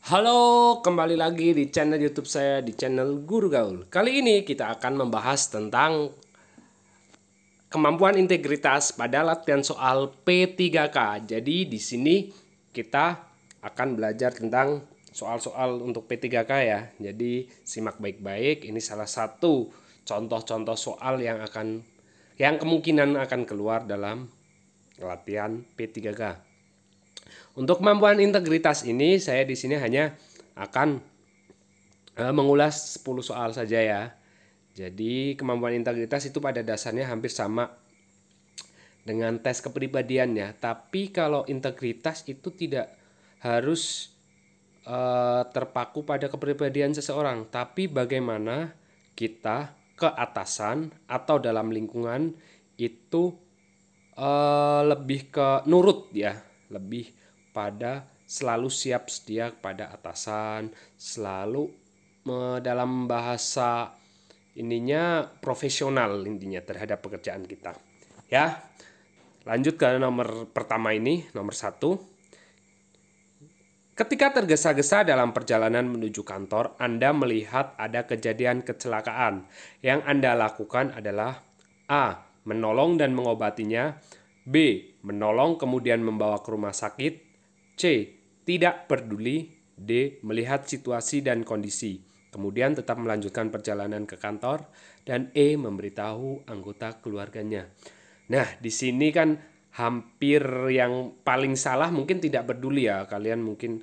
Halo, kembali lagi di channel YouTube saya di channel Guru Gaul. Kali ini kita akan membahas tentang kemampuan integritas pada latihan soal P3K. Jadi di sini kita akan belajar tentang soal-soal untuk P3K ya. Jadi simak baik-baik. Ini salah satu contoh-contoh soal yang kemungkinan akan keluar dalam latihan P3K. Untuk kemampuan integritas ini saya di sini hanya akan mengulas 10 soal saja ya. Jadi kemampuan integritas itu pada dasarnya hampir sama dengan tes kepribadian ya. Tapi kalau integritas itu tidak harus terpaku pada kepribadian seseorang, tapi bagaimana kita ke atasan atau dalam lingkungan itu lebih ke nurut ya, lebih pada selalu siap sedia pada atasan, selalu dalam bahasa ininya profesional intinya terhadap pekerjaan kita. Ya, lanjut ke nomor pertama ini, nomor 1. Ketika tergesa-gesa dalam perjalanan menuju kantor, Anda melihat ada kejadian kecelakaan. Yang Anda lakukan adalah A. Menolong dan mengobatinya. B. Menolong kemudian membawa ke rumah sakit. C. Tidak peduli. D. Melihat situasi dan kondisi, kemudian tetap melanjutkan perjalanan ke kantor. Dan E. Memberitahu anggota keluarganya. Nah, di sini kan hampir yang paling salah mungkin tidak peduli ya. Kalian mungkin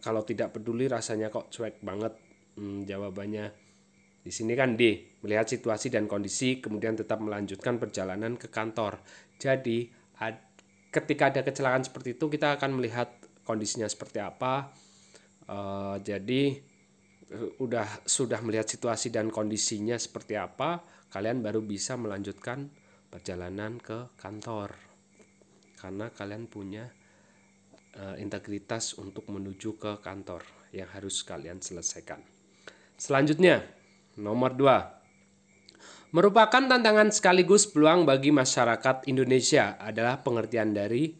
kalau tidak peduli rasanya kok cuek banget jawabannya. Di sini kan D, melihat situasi dan kondisi kemudian tetap melanjutkan perjalanan ke kantor. Jadi ketika ada kecelakaan seperti itu kita akan melihat kondisinya seperti apa. Jadi sudah melihat situasi dan kondisinya seperti apa, kalian baru bisa melanjutkan perjalanan ke kantor. Karena kalian punya integritas untuk menuju ke kantor yang harus kalian selesaikan. Selanjutnya, nomor 2. Merupakan tantangan sekaligus peluang bagi masyarakat Indonesia adalah pengertian dari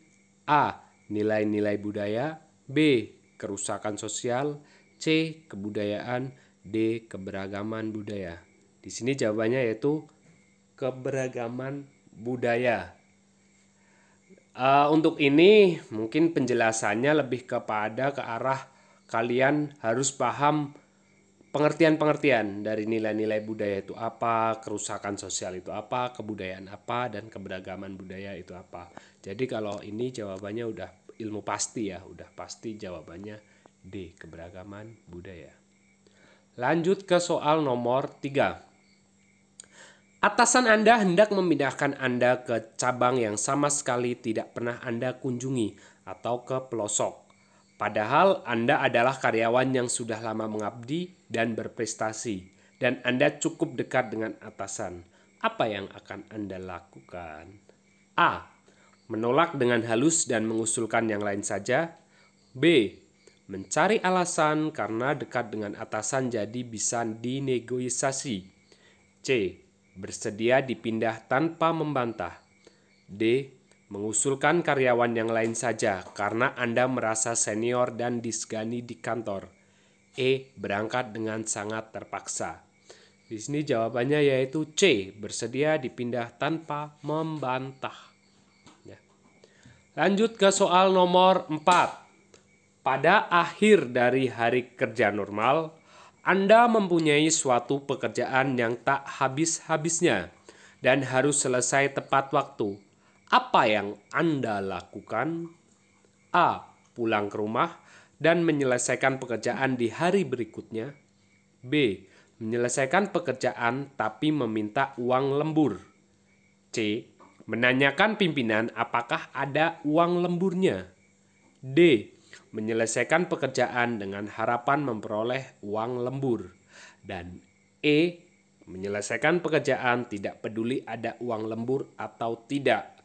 A. Nilai-nilai budaya. B. Kerusakan sosial. C. Kebudayaan. D. Keberagaman budaya. Di sini jawabannya yaitu keberagaman budaya. Untuk ini mungkin penjelasannya lebih kepada ke arah kalian harus paham pengertian-pengertian dari nilai-nilai budaya itu apa, kerusakan sosial itu apa, kebudayaan apa, dan keberagaman budaya itu apa. Jadi kalau ini jawabannya udah ilmu pasti ya, udah pasti jawabannya D, keberagaman budaya. Lanjut ke soal nomor 3. Atasan Anda hendak memindahkan Anda ke cabang yang sama sekali tidak pernah Anda kunjungi atau ke pelosok. Padahal Anda adalah karyawan yang sudah lama mengabdi dan berprestasi, dan Anda cukup dekat dengan atasan. Apa yang akan Anda lakukan? A. Menolak dengan halus dan mengusulkan yang lain saja. B. Mencari alasan karena dekat dengan atasan jadi bisa dinegosiasi. C. Bersedia dipindah tanpa membantah. D. Mengusulkan karyawan yang lain saja karena Anda merasa senior dan disegani di kantor. E. Berangkat dengan sangat terpaksa. Di sini jawabannya yaitu C. Bersedia dipindah tanpa membantah. Ya. Lanjut ke soal nomor 4. Pada akhir dari hari kerja normal, Anda mempunyai suatu pekerjaan yang tak habis-habisnya dan harus selesai tepat waktu. Apa yang Anda lakukan? A. Pulang ke rumah dan menyelesaikan pekerjaan di hari berikutnya. B. Menyelesaikan pekerjaan tapi meminta uang lembur. C. Menanyakan pimpinan apakah ada uang lemburnya. D. Menyelesaikan pekerjaan dengan harapan memperoleh uang lembur. Dan E. Menyelesaikan pekerjaan tidak peduli ada uang lembur atau tidak.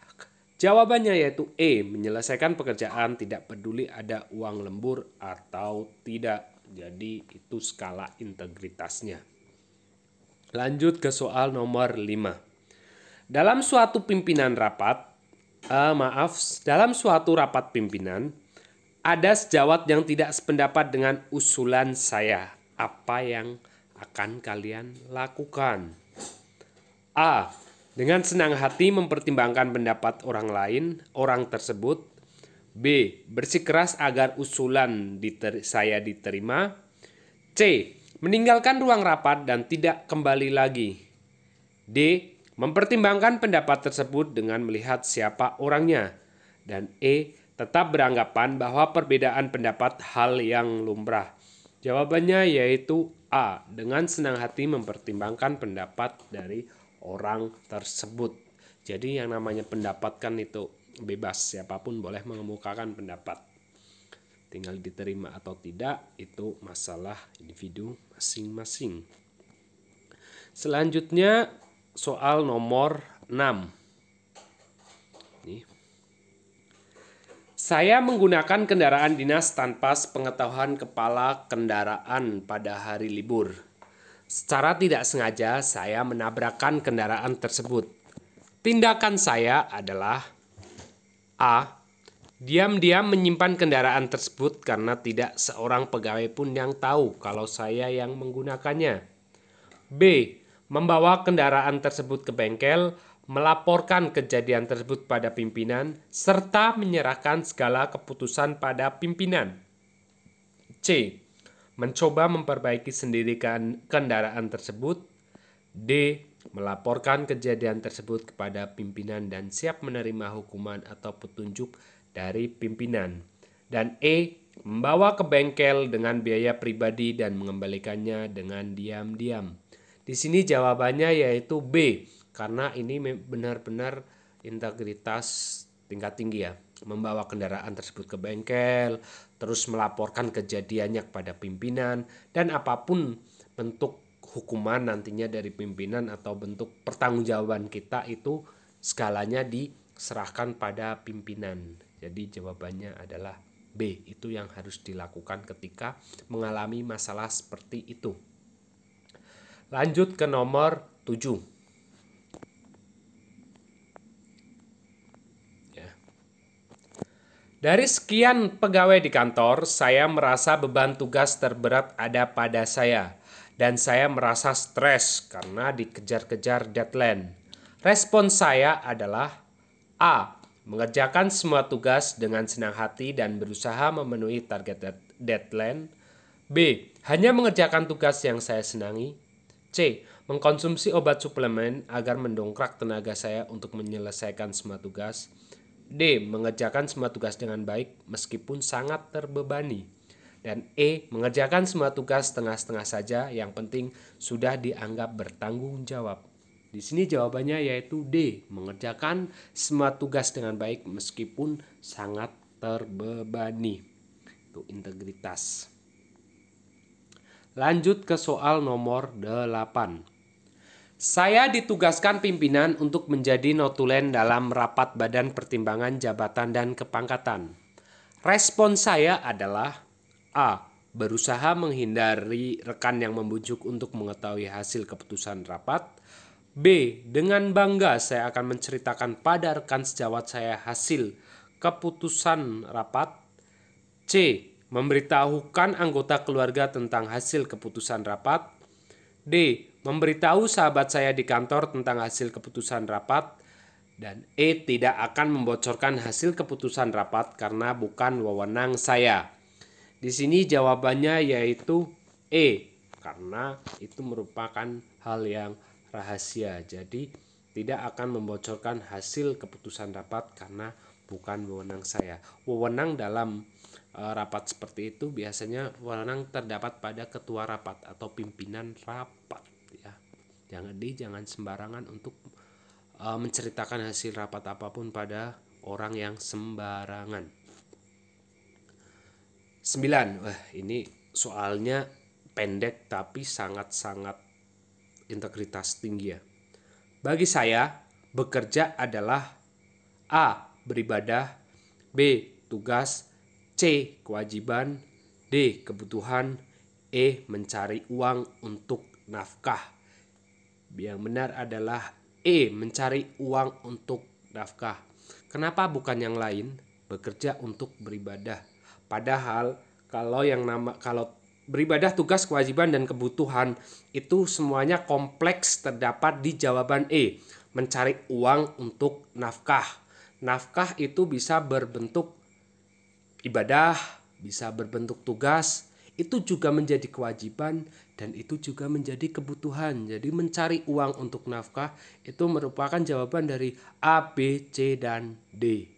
Jawabannya yaitu E. Menyelesaikan pekerjaan tidak peduli ada uang lembur atau tidak. Jadi itu skala integritasnya. Lanjut ke soal nomor 5. Dalam suatu rapat pimpinan, ada sejawat yang tidak sependapat dengan usulan saya. Apa yang akan kalian lakukan? A. Dengan senang hati mempertimbangkan pendapat orang tersebut. B. Bersikeras agar usulan saya diterima. C. Meninggalkan ruang rapat dan tidak kembali lagi. D. Mempertimbangkan pendapat tersebut dengan melihat siapa orangnya. Dan E. Tetap beranggapan bahwa perbedaan pendapat hal yang lumrah. Jawabannya yaitu A. Dengan senang hati mempertimbangkan pendapat dari orang tersebut. Jadi yang namanya pendapat kan itu bebas, siapapun boleh mengemukakan pendapat. Tinggal diterima atau tidak itu masalah individu masing-masing. Selanjutnya soal nomor 6. Nih. Saya menggunakan kendaraan dinas tanpa sepengetahuan kepala kendaraan pada hari libur. Secara tidak sengaja saya menabrakkan kendaraan tersebut. Tindakan saya adalah A. Diam-diam menyimpan kendaraan tersebut karena tidak seorang pegawai pun yang tahu kalau saya yang menggunakannya. B. Membawa kendaraan tersebut ke bengkel, melaporkan kejadian tersebut pada pimpinan, serta menyerahkan segala keputusan pada pimpinan. C. Mencoba memperbaiki sendiri kendaraan tersebut. D. Melaporkan kejadian tersebut kepada pimpinan dan siap menerima hukuman atau petunjuk dari pimpinan. Dan E. Membawa ke bengkel dengan biaya pribadi dan mengembalikannya dengan diam-diam. Di sini jawabannya yaitu B, karena ini benar-benar integritas tingkat tinggi ya. Membawa kendaraan tersebut ke bengkel, terus melaporkan kejadiannya kepada pimpinan, dan apapun bentuk hukuman nantinya dari pimpinan atau bentuk pertanggungjawaban kita itu segalanya diserahkan pada pimpinan. Jadi jawabannya adalah B, itu yang harus dilakukan ketika mengalami masalah seperti itu. Lanjut ke nomor 7. Dari sekian pegawai di kantor, saya merasa beban tugas terberat ada pada saya. Dan saya merasa stres karena dikejar-kejar deadline. Respon saya adalah A. Mengerjakan semua tugas dengan senang hati dan berusaha memenuhi target deadline. B. Hanya mengerjakan tugas yang saya senangi. C. Mengkonsumsi obat suplemen agar mendongkrak tenaga saya untuk menyelesaikan semua tugas. D. Mengerjakan semua tugas dengan baik meskipun sangat terbebani. Dan E. Mengerjakan semua tugas setengah-setengah saja, yang penting sudah dianggap bertanggung jawab. Di sini jawabannya yaitu D. Mengerjakan semua tugas dengan baik meskipun sangat terbebani. Itu integritas. Lanjut ke soal nomor 8. Saya ditugaskan pimpinan untuk menjadi notulen dalam rapat Badan Pertimbangan Jabatan dan Kepangkatan. Respon saya adalah A. Berusaha menghindari rekan yang membujuk untuk mengetahui hasil keputusan rapat. B. Dengan bangga saya akan menceritakan pada rekan sejawat saya hasil keputusan rapat. C. Memberitahukan anggota keluarga tentang hasil keputusan rapat. D. Memberitahu sahabat saya di kantor tentang hasil keputusan rapat. Dan E. Tidak akan membocorkan hasil keputusan rapat karena bukan wewenang saya. Di sini jawabannya yaitu E, karena itu merupakan hal yang rahasia. Jadi tidak akan membocorkan hasil keputusan rapat karena bukan wewenang saya. Wewenang dalam rapat seperti itu biasanya wewenang terdapat pada ketua rapat atau pimpinan rapat ya. Jangan sembarangan untuk menceritakan hasil rapat apapun pada orang yang sembarangan. 9. Wah, ini soalnya pendek tapi sangat-sangat integritas tinggi ya. Bagi saya, bekerja adalah A. Beribadah, B. Tugas, C. Kewajiban, D. Kebutuhan, E. Mencari uang untuk nafkah. Yang benar adalah E. Mencari uang untuk nafkah. Kenapa bukan yang lain? Bekerja untuk beribadah. Padahal kalau beribadah, tugas, kewajiban, dan kebutuhan itu semuanya kompleks terdapat di jawaban E, mencari uang untuk nafkah. Nafkah itu bisa berbentuk ibadah, bisa berbentuk tugas, itu juga menjadi kewajiban dan itu juga menjadi kebutuhan. Jadi mencari uang untuk nafkah itu merupakan jawaban dari A, B, C, dan D.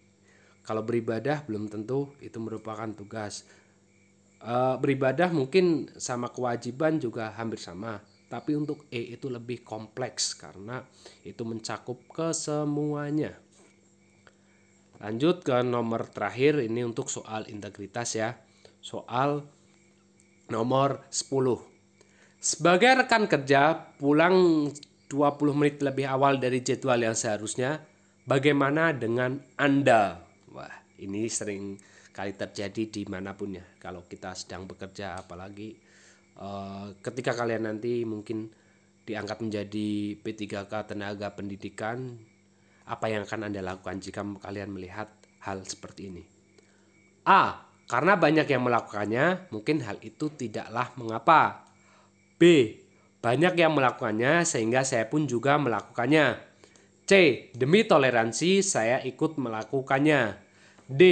Kalau beribadah belum tentu itu merupakan tugas. Beribadah mungkin sama kewajiban juga hampir sama. Tapi untuk E itu lebih kompleks karena itu mencakup kesemuanya. Lanjut ke nomor terakhir, ini untuk soal integritas ya. Soal nomor 10. Sebagai rekan kerja pulang 20 menit lebih awal dari jadwal yang seharusnya, bagaimana dengan Anda? Wah, ini sering kali terjadi dimanapun ya. Kalau kita sedang bekerja, apalagi ketika kalian nanti mungkin diangkat menjadi P3K tenaga pendidikan, apa yang akan Anda lakukan jika kalian melihat hal seperti ini? A. Karena banyak yang melakukannya, mungkin hal itu tidaklah mengapa. B. Banyak yang melakukannya sehingga saya pun juga melakukannya. C. Demi toleransi saya ikut melakukannya. D.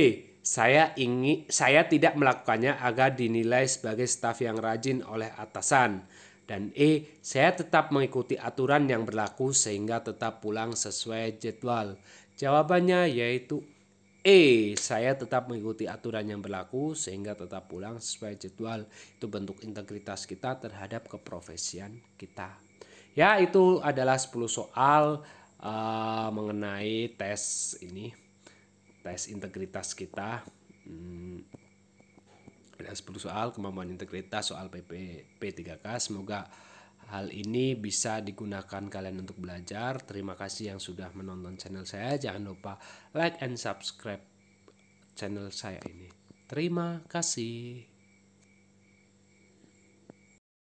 Saya tidak melakukannya agar dinilai sebagai staf yang rajin oleh atasan. Dan E. Saya tetap mengikuti aturan yang berlaku sehingga tetap pulang sesuai jadwal. Jawabannya yaitu E. Saya tetap mengikuti aturan yang berlaku sehingga tetap pulang sesuai jadwal. Itu bentuk integritas kita terhadap keprofesian kita. Ya, itu adalah 10 soal mengenai tes ini, tes integritas kita. Ada 10 soal kemampuan integritas soal P3K. Semoga hal ini bisa digunakan kalian untuk belajar. Terima kasih yang sudah menonton channel saya. Jangan lupa like and subscribe channel saya ini. Terima kasih.